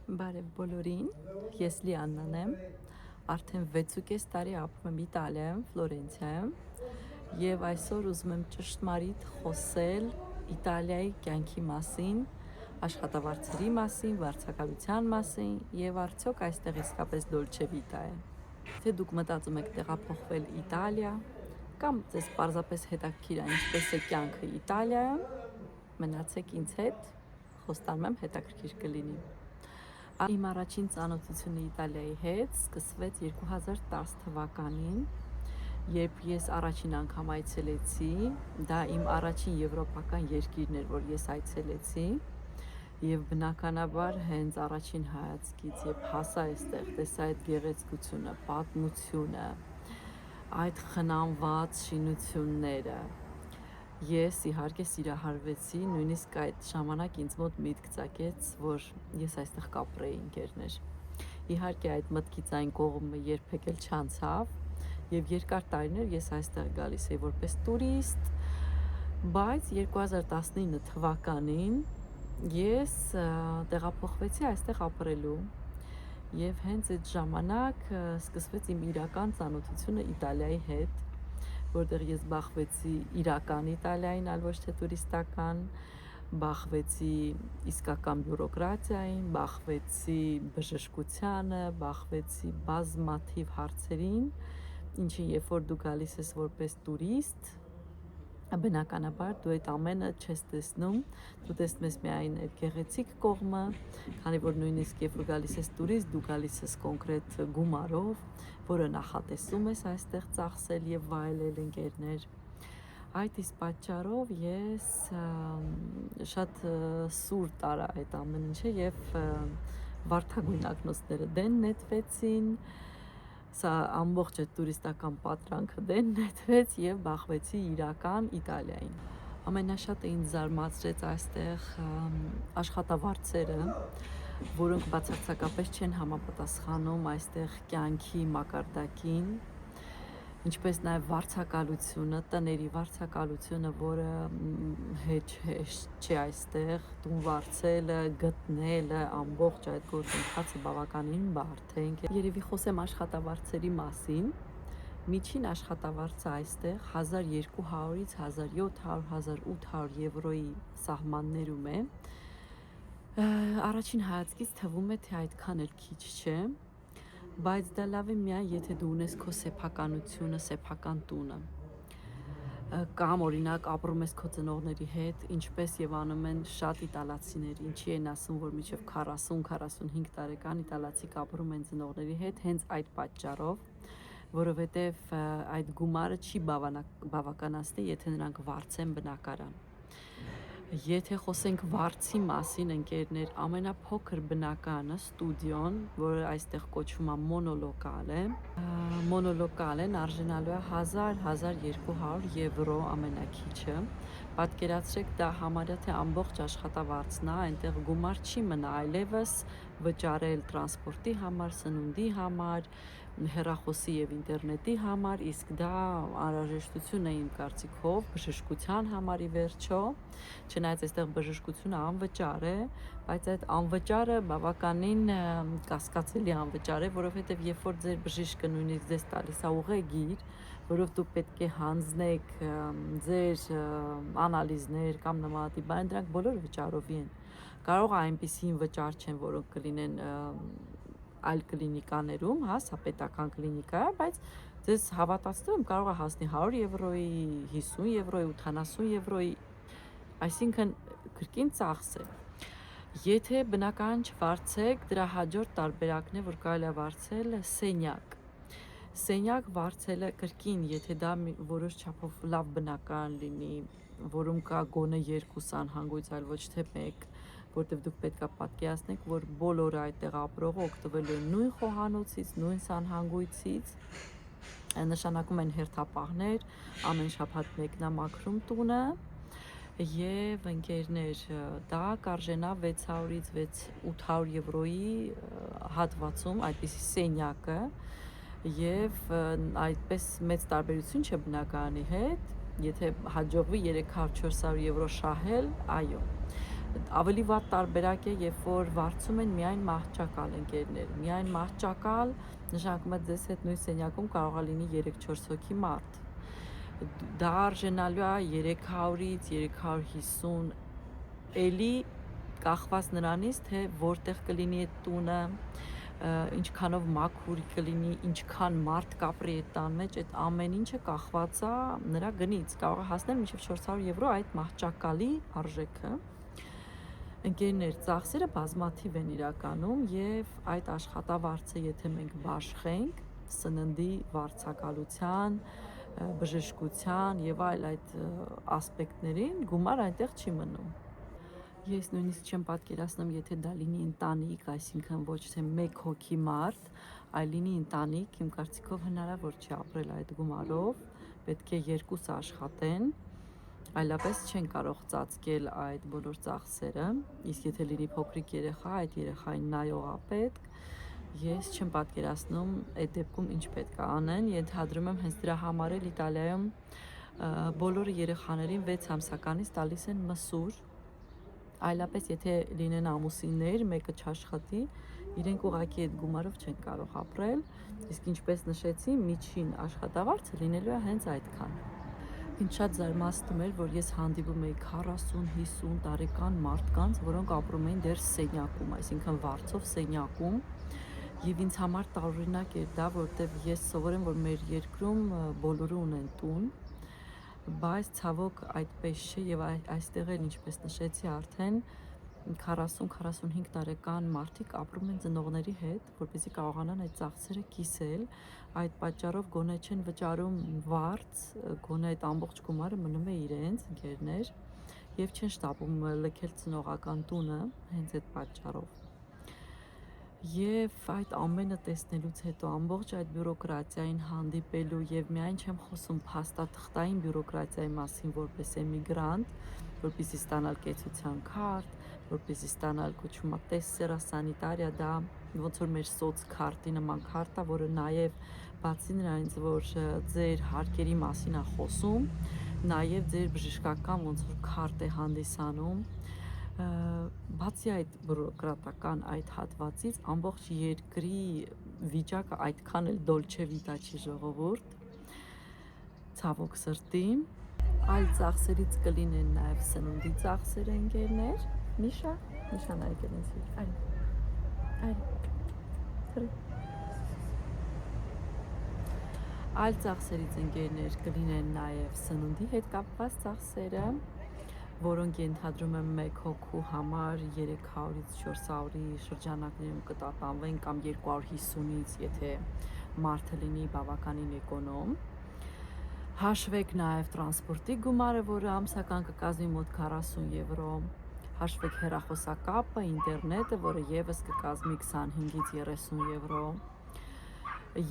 Բարև բոլորին, ես Լիաննան եմ, արդեն 6.5 տարի ապրում եմ Իտալիայում, Ֆլորենցիայում և այսօր ուզում եմ ճշմարիտ խոսել Իտալիայի կյանքի մասին, աշխատավարձերի մասին, վարձակալության մասին և արդյոք այստեղ իսկապես Դոլչե Վիտա է։ Թե դուք մտածում եք տեղափոխվել Իտալիա կամ ձեզ պարզապես հետաքրքիր է ինչպես է կյանքը Իտալիայում, մնացեք ինձ հետ, խոստանում եմ հետաքրքիր կլինի։ Իմ առաջին ծանոթությունը Իտալիայի հետ սկսվեց 2010 թվականին, երբ ես առաջին անգամ այցելեցի, դա իմ առաջին եվրոպական երկիրն էր, որ ես այցելեցի, և բնականաբար հենց առաջին հայացքից, երբ հասա այստեղ, տեսա այդ գեղեցկությունը, պատմությունը, այդ խնամված շինությունները, ես իհարկե սիրահարվեցի, նույնիսկ այդ ժամանակ ինձ մոտ միտք ծագեց, որ ես այստեղ կապրեի ընկերներ։ Իհարկե այդ մտքից այն կողմը երբեք էլ չանցավ, և երկար տարիներ ես այստեղ գալիս էի որպես տուրիստ, բայց 2019 թվականին ես տեղափոխվեցի այստեղ ապրելու, և հենց այդ ժամանակ սկսվեց իմ իրական ծանոթությունը Իտալիայի հետ, որտեղ ես բախվեցի իրական Իտալիային, այլ ոչ թե տուրիստական, բախվեցի իսկական բյուրոկրատիային, բախվեցի բժշկությանը, բախվեցի բազմաթիվ հարցերին, ինչին երբ որ դու գալիս ես որպես տուրիստ, բնականաբար դու այդ ամենը չես տեսնում, դու տեսնում ես միայն այդ գեղեցիկ կողմը, քանի որ նույնիսկ երբ որ գալիս ես տուրիստ, դու գալիս ես կոնկրետ գումարով, որը նախատեսում ես այստեղ ծախսել և վայելել ընկերներ։ Այդ իսկ պատճառով ես շատ սուր տարա այդ ամեն ինչը և վարդագույն ակնոցները դեն նետվեցին, սա ամբողջ այդ տուրիստական պատրանքը դեն նետվեց և բախվեցի իրական Իտալիային։ Ամենաշատը ինձ զարմացրեց այստեղ աշխատավարձերը, որոնք բացարձակապես չեն համապատասխանում այստեղ կյանքի մակարդակին, ինչպես նաև վարձակալությունը, տների վարձակալությունը, որը հեշտ չէ այստեղ, տուն վարձելը, գտնելը, ամբողջ այդ գործընթացը բավականին բարդ է։ Երևի խոսեմ աշխատավարձերի մասին, միջին աշխատավարձը այստեղ 1200-ից 1700-1800 եվրոյի սահմաններում է, առաջին հայացքից թվում է, թե այդքան էլ քիչ չէ, բայց դա լավ է միայն, եթե դու ունես քո սեփականությունը, սեփական տունը, կամ օրինակ ապրում ես քո ծնողների հետ, ինչպես և անում են շատ իտալացիներ, ինչի են ասում, որ մինչև 40-45 տարեկան իտալացիք ապրում են ծնողների հետ, հենց այդ պատճառով, որովհետև այդ գումարը չի բավականացնի, եթե նրանք վարձեն բնակարան։ Եթե խոսենք վարձի մասին, ընկերներ, ամենափոքր բնականը, ստուդիոն, որը այստեղ կոչվում է մոնոլոկալեն, արժանալու է 1000-1200 եվրո ամենաքիչը, պատկերացրեք դա համարյա թե ամբողջ աշխատավարձն է, այնտեղ գումար չի մնա այլևս վճարել տրանսպորտի համար, սնունդի համար, հեռախոսի և ինտերնետի համար, իսկ դա անհրաժեշտություն է իմ կարծիքով բժշկության համար ի վերջո, չնայած այստեղ բժշկությունը անվճար է, բայց այդ անվճարը բավականին կասկածելի անվճար է, որովհետև երբ որ ձեր բժիշկը նույնիսկ ձեզ տալիս է ուղեգիր, որով դուք պետք է հանձնեք ձեր անալիզներ կամ նմանատիպ բաներ, դրանք բոլորը վճարովի են։ Կարող է այնպիսի վճար չեն, որոնք կլինեն այլ կլինիկաներում, սա պետական կլինիկա է, բայց ձեզ հավատացնում եմ կարող է հասնի 100 եվրոյի, 50 եվրոյի, 80 եվրոյի, այսինքն կրկին ծախս է։ Եթե բնակարան չվարձեք, դրա հաջորդ տարբերակն է, որ կարելի է վարձել սենյակ։ Սենյակ վարձելը կրկին, եթե դա որոշ չափով լավ բնակարան լինի, որում կա գոնե 2 սանհանգույց, այլ ոչ թե 1, որտեղ դուք պետք է պատկերացնեք, որ բոլորը այդտեղ ապրողը օգտվելու են նույն խոհանոցից, նույն սանհանգույցից, նշանակում են հերթապահներ, ամեն շաբաթ մեկն է մաքրում տունը, և ընկերներ, դա կարժենա 600-ից 800 եվրոյի հատվածում այդպիսի սենյակը, և այդպես մեծ տարբերություն չէ բնակարանի հետ, եթե հաջողվի 300-400 եվրո շահել, այո, Ավելի վատ տարբերակ է, երբ որ վարձում են միայն մահճակալ ընկերներ, միայն մահճակալ նշանակում է ձեզ հետ նույն սենյակում կարող է լինի 3-4 հոգի մարդ, դա արժենալու է 300-ից 350, էլի կախված նրանից, թե որտեղ կլինի այդ տունը, ինչքանով մաքուր կլինի, ինչքան մարդ կապրի այդ տան մեջ, այդ ամեն ինչը կախված է նրա գնից, կարող է հասնել մինչև 400 եվրո այդ մահճակալի արժեքը։ Ընկերներ, ծախսերը բազմաթիվ են իրականում եւ այդ աշխատավարձը, եթե մենք բաշխենք սննդի վարձակալության, բժշկության եւ այլ այդ ասպեկտներին, գումար այնտեղ չի մնում։ Ես նույնիսկ չեմ պատկերացնում, եթե դա լինի ընտանիք, այսինքն ոչ թե մեկ հոգի մարդ, այլ լինի ընտանիք, իմ կարծիքով հնարավոր չի ապրել այդ գումարով, պետք է երկուս աշխատեն, այլապես չեն կարող ծածկել այդ բոլոր ծախսերը, իսկ եթե լինի փոքրիկ երեխա, այդ երեխային նայողապետք, ես չեմ պատկերացնում այդ դեպքում ինչ պետք է անեն, ենթադրում եմ հենց դրա համար էլ Իտալիայում բոլոր երեխաներին 6 ամսականից տալիս են մսուր, այլապես եթե լինեն ամուսիններ, մեկը չաշխատի, իրենք ուղղակի այդ գումարով չեն կարող ապրել, իսկ ինչպես նշեցի, միջին աշխատավարձը լինելու է հենց այդքան։ Ինձ շատ զարմացնում էր, որ ես հանդիպում էի 40-50 տարեկան մարդկանց, որոնք ապրում էին դեռ սենյակում, այսինքն վարձով սենյակում, եւ ինձ համար տարօրինակ էր դա, որտեվ ես սովոր եմ, որ մեր երկրում բոլորը ունեն տուն, բայց ցավոք այդպես չէ եւ այստեղ էլ ինչպես նշեցի արդեն 40-45 տարեկան մարդիկ ապրում են ծնողների հետ, որպեսզի կարողանան այդ ծախսերը կիսել, այդ պատճառով գոնե չեն վճարում վարձ, գոնե այդ ամբողջ գումարը մնում է իրենց ընկերներ եւ չեն շտապում լքել ծնողական տունը հենց այդ պատճառով։ Եվ այդ ամենը տեսնելուց հետո ամբողջ այդ բյուրոկրատիային հանդիպելու եւ միայն չեմ խոսում փաստաթղթային բյուրոկրատիայի մասին որպես էմիգրանտ, որպեսզի ստանալ կեցության քարտ, որպեսզի ստանալ կոչվում է տեսսերա սանիտարիա, դա ոնց որ մեր սոցքարտի նման քարտ է, որը նաեւ բացի նրանից, որ ձեր հարկերի մասին է խոսում, նաեւ ձեր բժշկական ոնց որ քարտ է հանդիսանում, բացի այդ բյուրոկրատական այդ հատվածից ամբողջ երկրի վիճակը այդքան էլ դոլչե վիտա չի ժողովուրդ, ցավոք սրտի, այլ ծախսերից կլինեն նաև սննդի ծախսերը ընկերներ, Միշա նայեք ինձ, այլ ծախսերից ընկերներ կլինեն նաև սննդի հետ կապված ծախսերը, որոնք ենթադրում եմ մեկ հոգու համար 300-ից 400-ի շրջանակներում կտատանվեն կամ 250-ից, եթե մարդը լինի բավականին էկոնոմ։ Հաշվեք նաև տրանսպորտի գումարը, որը ամսական կկազմի մոտ 40 եվրո, հաշվեք հեռախոսակապը, ինտերնետը, որը եւս կկազմի 25-ից 30 եվրո։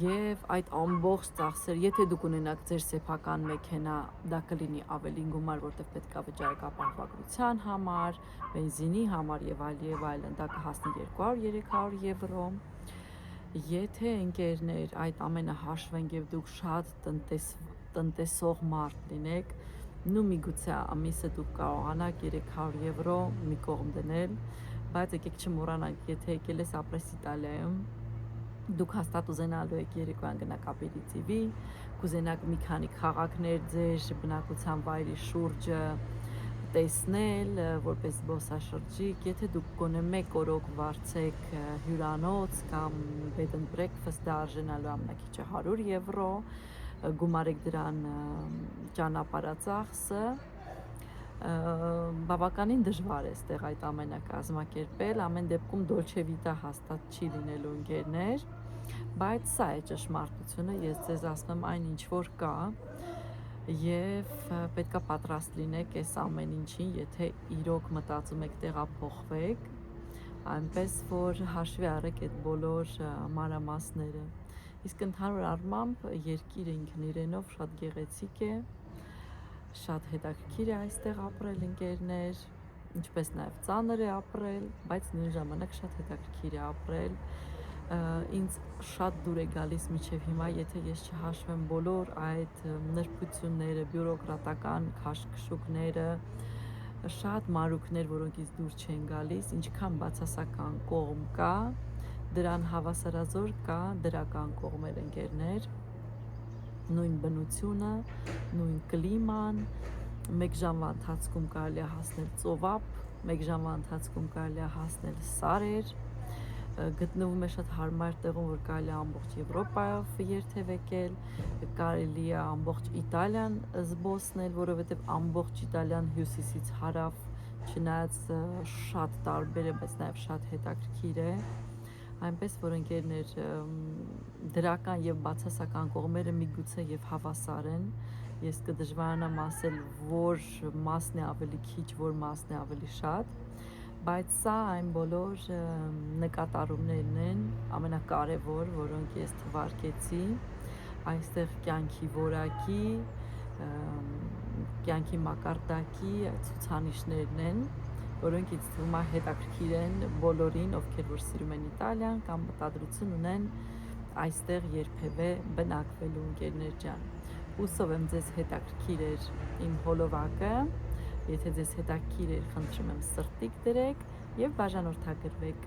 Եվ այդ ամբողջ ծախսերը, եթե դուք ունենաք ձեր սեփական մեքենա, դա կլինի ավելին գումար, որտեղ պետք է վճարեք ապահովագրության համար, բենզինի համար եւ այլն, դա կհասնի 200-300 եվրո։ Եթե ընկերներ այդ ամենը հաշվենք եւ դուք շատ տնտեսող մարդ լինեք, միգուցե ամիսը դուք կարողանաք 300 եվրո մի կողմ դնել, բայց եկեք չմոռանանք, եթե եկել ես ապրես Իտալիայում, դուք հաստատ ուզենալու եք երեկոյան գնաք ապերիտիվի, կուզենաք մի քանի քաղաքներ ձեր բնակության վայրի շուրջը տեսնել, որպես զբոսաշրջիկ, եթե դուք գոնե մեկ օրոք վարձեք հյուրանոց կամ bed and breakfast, դա արժենալու ամենակիչը 100 եվրո, գումարեք դրան ճանապարհածախսը, բավականին դժվար է ստեղ այդ ամենը կազմակերպել, ամեն դեպքում դոլչե վիտա հաստատ չի լինելու ընկերներ, բայց սա է ճշմարտությունը, ես ձեզ ասում եմ այն ինչ որ կա եւ պետքա պատրաստ լինեք այս ամեն ինչին, եթե իրոք մտածում եք տեղափոխվեք, այնպես որ հաշվի առեք այդ բոլոր մանրամասները, իսկ ընդհանուր առմամբ երկիրը ինքն իրենով շատ գեղեցիկ է, շատ հետաքրքիր է այստեղ ապրել ընկերներ, ինչպես նաև ծանր է ապրել, բայց նույն ժամանակ շատ հետաքրքիր է ապրել, ինձ շատ դուր է գալիս մինչև հիմա, եթե ես չհաշվեմ բոլոր այդ նրբությունները, բյուրոկրատական քաշքշուկները, շատ մարուկներ, որոնք ից դուր չեն գալիս, ինչքան բացասական կողմ կա, դրան հավասարազոր կա դրական կողմեր ընկերներ, նույն բնությունը, նույն կլիման, մեկ ժամվա ընթացքում կարելի է հասնել ծովափ, մեկ ժամվա ընթացքում կարելի է հասնել սարեր, գտնվում է շատ հարմար տեղում, որ կարելի է ամբողջ Եվրոպայով երթևեկել, կարելի է ամբողջ Իտալիան զբոսնել, որովհետև ամբողջ Իտալիան հյուսիսից հարավ, չնայած շատ տարբեր է, բայց նաև շատ հետաքրքիր է, այնպես որ ընկերներ դրական եւ բացասական կողմերը միգուցե եւ հավասար են, ես կդժվարանամ ասել, որ մասն է ավելի քիչ, որ մասն է ավելի շատ, բայց սա այն բոլոր նկատառումներն են ամենակարևոր, որոնք ես թվարկեցի այստեղ կյանքի որակի, կյանքի մակարդակի ցուցանիշներն են, որոնք ինձ թվում է հետաքրքիր են բոլորին, ովքեր որ սիրում են Իտալիան կամ մտադրություն ունեն այստեղ երբևէ բնակվելու ընկերներ ջան։ Հուսով եմ ձեզ հետաքրքիր էր իմ հոլովակը, եթե ձեզ հետաքրքիր էր, խնդրում եմ սրտիկ դրեք եւ բաժանորդագրվեք։